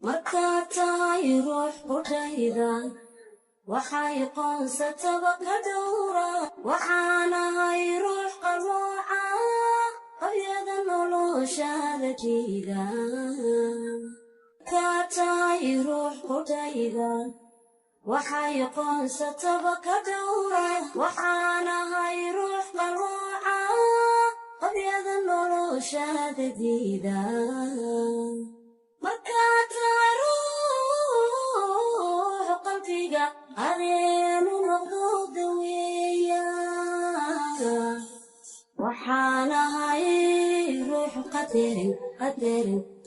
markaad tahay ruux qudhayda waxay qoonsataba ka dhowra waxaanahay ruux qalooca qabyada noloshaada diida markaad tahay ruux qudhayda waxay qoonsataba ka dhowra waxaanahay ruux qalooca qabyada noloshaada diida markaad tahay ruux qalbiga adeenu noqdo daweeya waxaanahay ruux qadarin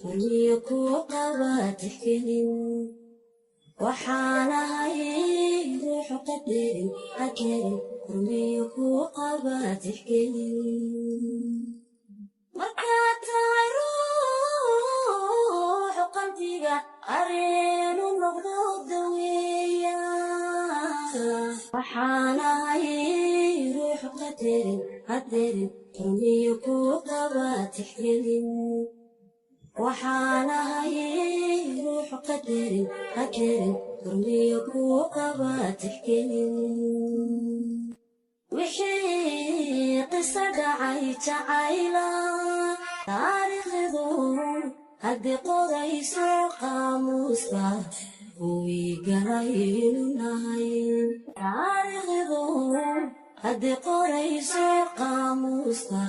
rumiyo ku qaba tixgelin waxaanahay ruux qadarin rumiyo ku qaba tixgelin markaad tahay ruux qalbiga areenu noqdo daweeya waxaanahay ruux qadarin rumiyo ku qaba tixgelin waxaanahay ruux qadarin rumiyo ku qaba tixgelin wixii qiso dhacay jacayla taariikhdu haddii qorayso qaamuuska kuwii galaynu nahay taariikhdu haddii qorayso qaamuuska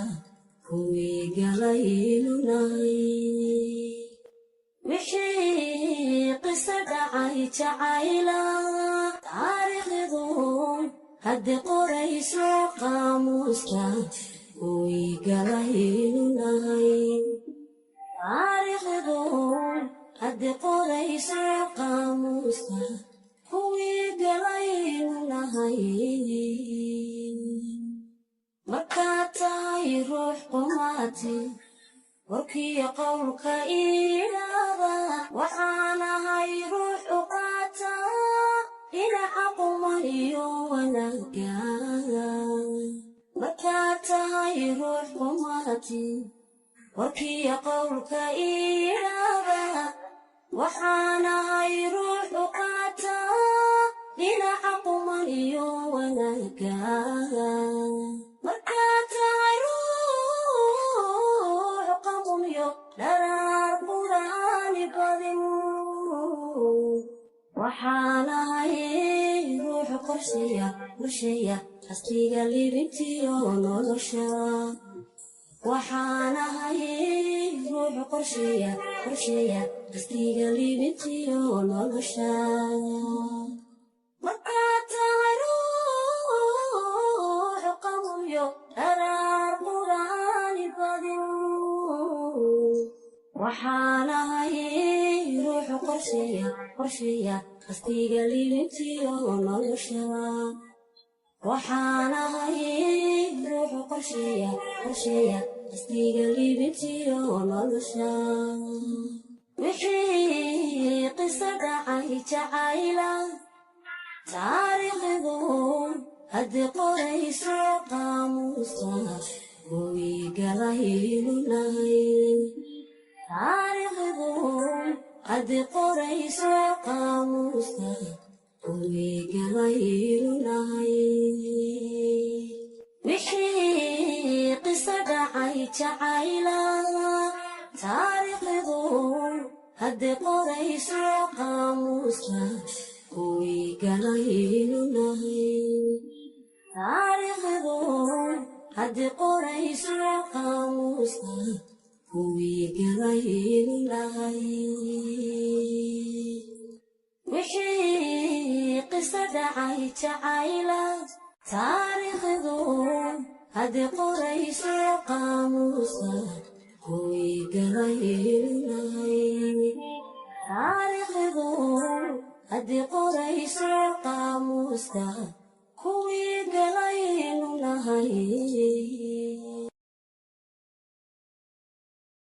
kuwii galaynu nahay wixii qiso dhacay jacayla taariikhdu haddii qorayso qaamuuska kuwii galaynu nahay taariikhdu haddii qorayso qaamuuska kuwii galaynu nahay markaad tahay ruux qumaati warkiyo qowlka ilaada waxaanahay ruux u qaata dhinaca quman iyo wanaagga markaad tahay ruux qumaati warkiyo qowlka ilaada waxaanahay ruux u qaata dhinaca quman iyo wanaagga markaad tahay ruux qamumiyo dharaar quraani badin waxaanahay ruux qorsheeya asliga libintiyo nolosha waxaanahay ruux qorsheeya asliga libintiyo nolosha markaad tahay ruux qamumiyo dharaar quraani badin waxaanahay ruux qorsheeya asliga libintiyo nolosha waxaanahay ruux qorsheeya asliga libintiyo nolosha wixii qiso dhacay jacayla taariikhdu haddii qorayso qaamuuska kuwii galaynu nahay taariikhdu haddii qorayso qaamuuska kuwii galaynu nahay wixii qiso dhacay jacayla taariikhdu haddii qorayso qaamuuska kuwii galaynu nahay taariikhdu haddii qorayso qaamuuska kuwii galaynu nahay wixii qiso dhacay jacayla taariikhdu haddii qorayso qaamuuska kuwii galaynu nahay taariikhdu haddii qorayso qaamuuska kuwii galaynu nahay